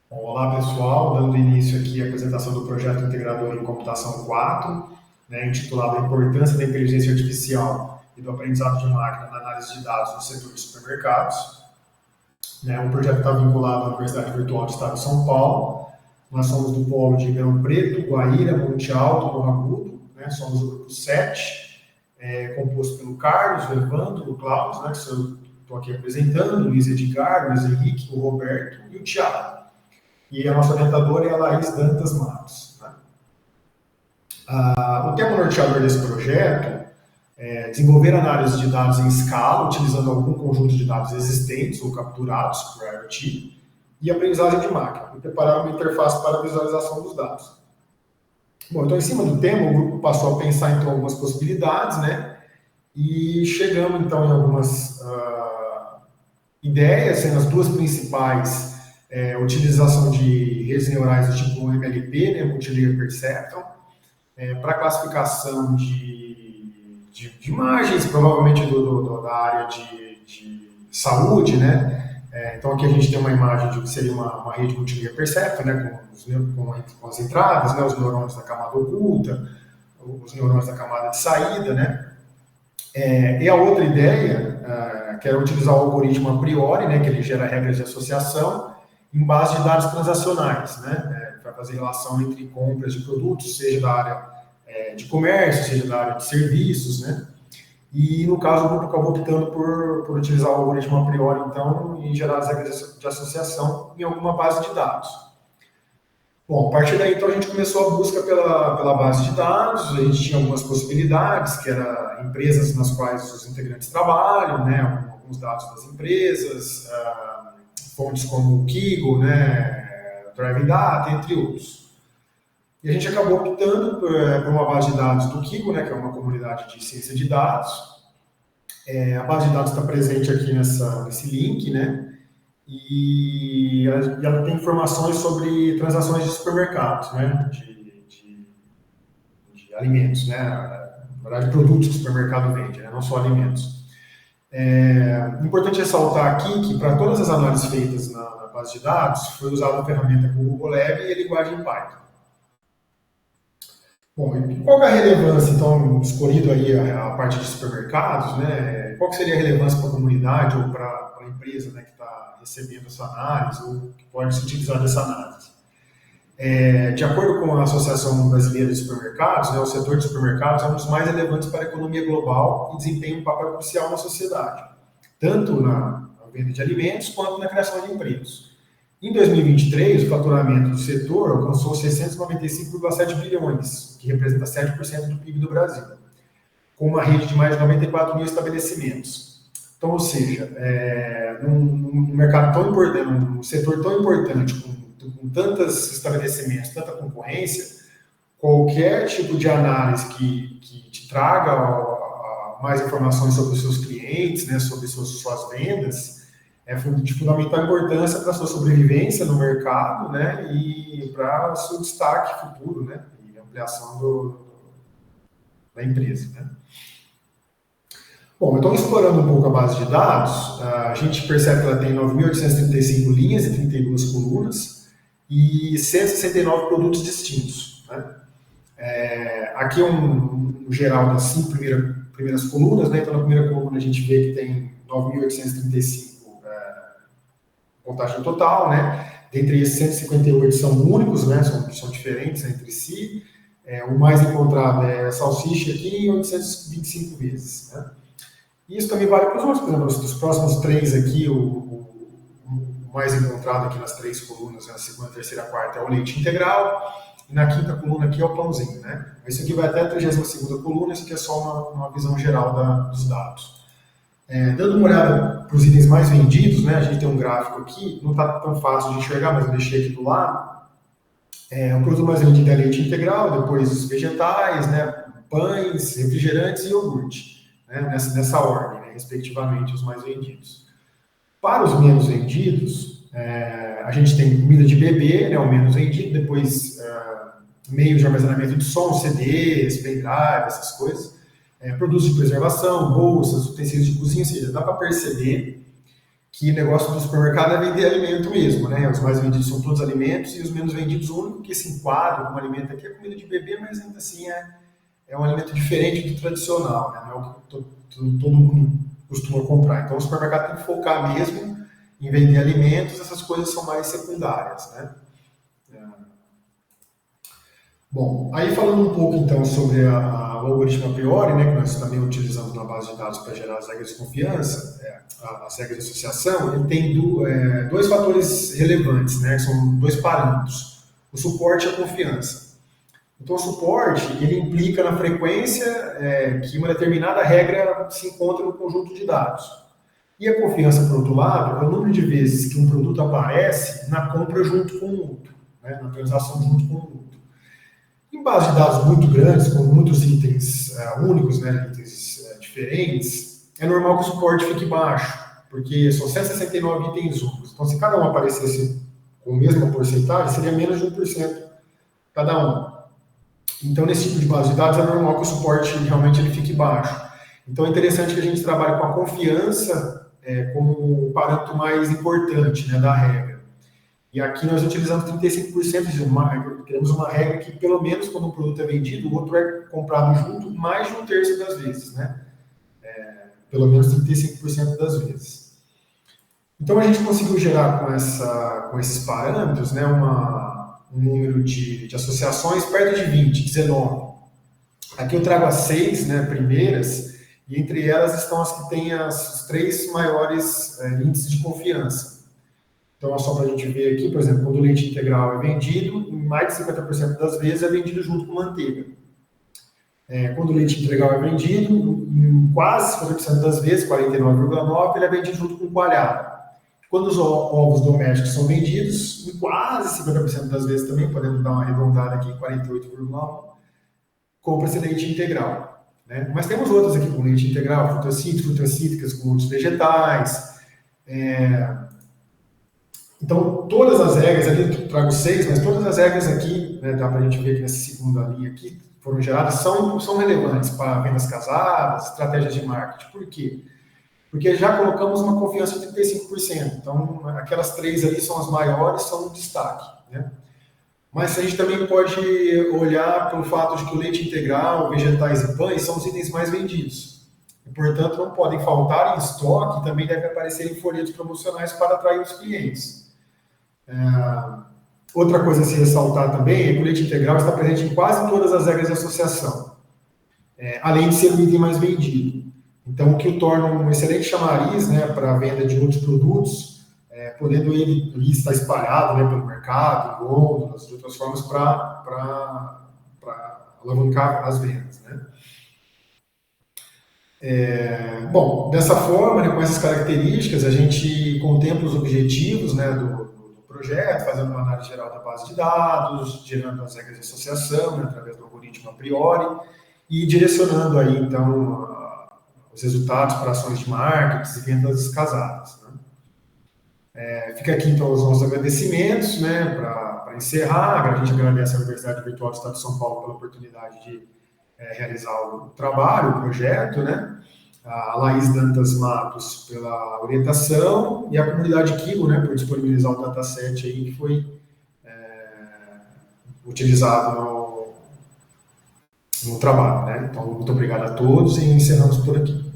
Olá, pessoal, dando início aqui à apresentação do projeto integrador em computação 4, né, intitulado A Importância da Inteligência Artificial e do Aprendizado de Máquina na Análise de Dados no Setor de Supermercados. Né, o projeto está vinculado à Universidade Virtual do Estado de São Paulo. Nós somos do polo de Ribeirão Preto, Guaíra, Monte Alto, Morro Agudo, né, somos o grupo 7, composto pelo Carlos, o Evandro, o Cláudio, né, que eu estou aqui apresentando, o Luiz Edgar, o Luiz Henrique, o Roberto e o Thiago. E a nossa orientadora é a Laís Dantas Matos. Né? O tema norteador desse projeto é desenvolver análise de dados em escala, utilizando algum conjunto de dados existentes ou capturados por IoT, e aprendizagem de máquina, e preparar uma interface para a visualização dos dados. Bom, então, em cima do tema, o grupo passou a pensar então algumas possibilidades, né? E chegamos então em algumas ideias, sendo as duas principais utilização de redes neurais do tipo MLP, né, Multilayer Perceptron, para classificação de imagens, provavelmente da área de saúde, né? Então aqui a gente tem uma imagem de que seria uma rede Multilayer Perceptron, né, com as entradas, né, os neurônios da camada oculta, os neurônios da camada de saída, né? E a outra ideia, que era utilizar o algoritmo a priori, né, que ele gera regras de associação, em base de dados transacionais, né, para fazer relação entre compras de produtos, seja da área de comércio, seja da área de serviços, né, e no caso o grupo acabou optando por utilizar o algoritmo a priori, então, e gerar as regras de associação em alguma base de dados. Bom, a partir daí, então, a gente começou a busca pela base de dados, a gente tinha algumas possibilidades, que eram empresas nas quais os integrantes trabalham, né, alguns dados das empresas, fontes como o Kaggle, né, Drive Data, entre outros. E a gente acabou optando por uma base de dados do Kaggle, né, que é uma comunidade de ciência de dados. A base de dados está presente aqui nesse link, né, e ela tem informações sobre transações de supermercados, né, de alimentos, né, na verdade, produtos que o supermercado vende, né, não só alimentos. Importante ressaltar aqui que para todas as análises feitas na base de dados foi usada a ferramenta Google Colab e a linguagem Python. Bom, e qual é a relevância, então, escolhido aí a parte de supermercados, né? Qual que seria a relevância para a comunidade ou para a empresa, né, que está recebendo essa análise ou que pode se utilizar dessa análise? De acordo com a Associação Brasileira de Supermercados, né, o setor de supermercados é um dos mais relevantes para a economia global e desempenha um papel crucial na sociedade, tanto na venda de alimentos quanto na criação de empregos. Em 2023, o faturamento do setor alcançou 695,7 bilhões, que representa 7% do PIB do Brasil, com uma rede de mais de 94 mil estabelecimentos. Então, ou seja, num mercado tão importante, num setor tão importante, com tantos estabelecimentos, tanta concorrência, qualquer tipo de análise que te traga mais informações sobre os seus clientes, né, sobre suas vendas, é de fundamental importância para a sua sobrevivência no mercado, né, e para o seu destaque futuro, né, e ampliação da empresa, né. Bom, então explorando um pouco a base de dados, a gente percebe que ela tem 9.835 linhas e 32 colunas e 169 produtos distintos, né. Aqui é um geral das 5 primeiras colunas, né, então na primeira coluna a gente vê que tem 9.835 contagem total, né? Dentre esses 158 são únicos, né? São diferentes entre si. O mais encontrado é a salsicha aqui, 825 vezes, né? E isso também vale para os outros, por exemplo, dos próximos 3 aqui, o mais encontrado aqui nas 3 colunas, na segunda, terceira, quarta, é o leite integral, e na quinta coluna aqui é o pãozinho, né? Isso aqui vai até a 32ª coluna, isso aqui é só uma visão geral dos dados. Dando uma olhada para os itens mais vendidos, né, a gente tem um gráfico aqui, não está tão fácil de enxergar, mas eu deixei aqui do lado. O produto mais vendido é leite integral, depois os vegetais, né, pães, refrigerantes e iogurte, né, nessa ordem, né, respectivamente, os mais vendidos. Para os menos vendidos, a gente tem comida de bebê, né, o menos vendido, depois meios de armazenamento de som, CDs, pendrive, essas coisas. Produtos de preservação, bolsas, utensílios de cozinha, ou seja, dá para perceber que o negócio do supermercado é vender alimento mesmo, né? Os mais vendidos são todos alimentos e os menos vendidos, o único que se enquadra como alimento aqui é comida de bebê, mas ainda assim é um alimento diferente do tradicional, né? Não é o que todo mundo costuma comprar. Então o supermercado tem que focar mesmo em vender alimentos, essas coisas são mais secundárias, né? Bom, aí falando um pouco então sobre o algoritmo a priori, né, que nós também utilizamos na base de dados para gerar as regras de confiança, as regras de associação, ele tem dois fatores relevantes, né, que são dois parâmetros, o suporte e a confiança. Então o suporte, ele implica na frequência que uma determinada regra se encontra no conjunto de dados. E a confiança, por outro lado, é o número de vezes que um produto aparece na compra junto com o outro, né, na transação junto com o outro. Em base de dados muito grandes, com muitos itens únicos, né, itens diferentes, é normal que o suporte fique baixo, porque são 169 itens únicos. Então, se cada um aparecesse com a mesma porcentagem, seria menos de 1% cada um. Então, nesse tipo de base de dados, é normal que o suporte realmente ele fique baixo. Então, é interessante que a gente trabalhe com a confiança como o parâmetro mais importante, né, da regra. E aqui nós utilizamos 35% queremos uma regra que, pelo menos, quando um produto é vendido, o outro é comprado junto mais de um terço das vezes, né? Pelo menos 35% das vezes. Então, a gente conseguiu gerar com esses parâmetros, né, um número de associações perto de 20, 19. Aqui eu trago as 6, né, primeiras, e entre elas estão as que têm os 3 maiores índices de confiança. Então, é só para a gente ver aqui, por exemplo, quando o leite integral é vendido, em mais de 50% das vezes é vendido junto com manteiga. Quando o leite integral é vendido, em quase 50% das vezes, 49,9%, ele é vendido junto com coalhada. Quando os ovos domésticos são vendidos, em quase 50% das vezes também, podemos dar uma arredondada aqui, 48,1%, compra-se leite integral. Né? Mas temos outras aqui com leite integral, frutas cítricas com outros vegetais. Então, todas as regras aqui, eu trago 6, mas todas as regras aqui, né, dá para a gente ver que nessa segunda linha aqui, foram geradas, são relevantes para vendas casadas, estratégias de marketing. Por quê? Porque já colocamos uma confiança de 35%. Então, aquelas 3 ali são as maiores, são um destaque. Né? Mas a gente também pode olhar pelo fato de que o leite integral, vegetais e pães são os itens mais vendidos. E, portanto, não podem faltar em estoque e também devem aparecer em folhetos promocionais para atrair os clientes. Outra coisa a se ressaltar também é que o leite integral está presente em quase todas as regras de associação, além de ser o item mais vendido. Então, o que o torna um excelente chamariz, né, para a venda de outros produtos, podendo ele estar espalhado, né, pelo mercado, em gôndolas, de outras formas, para alavancar as vendas. Né? Bom, dessa forma, né, com essas características, a gente contempla os objetivos, né, do projeto, fazendo uma análise geral da base de dados, gerando as regras de associação, né, através do algoritmo a priori, e direcionando aí, então, os resultados para ações de marketing e vendas casadas. Né? Fica aqui, então, os nossos agradecimentos, né, para encerrar. A gente agradece à Universidade Virtual do Estado de São Paulo pela oportunidade de realizar o trabalho, o projeto, né? A Laís Dantas Matos pela orientação e a comunidade Kilo, né, por disponibilizar o dataset aí que foi utilizado no trabalho. Né? Então, muito obrigado a todos e encerramos por aqui.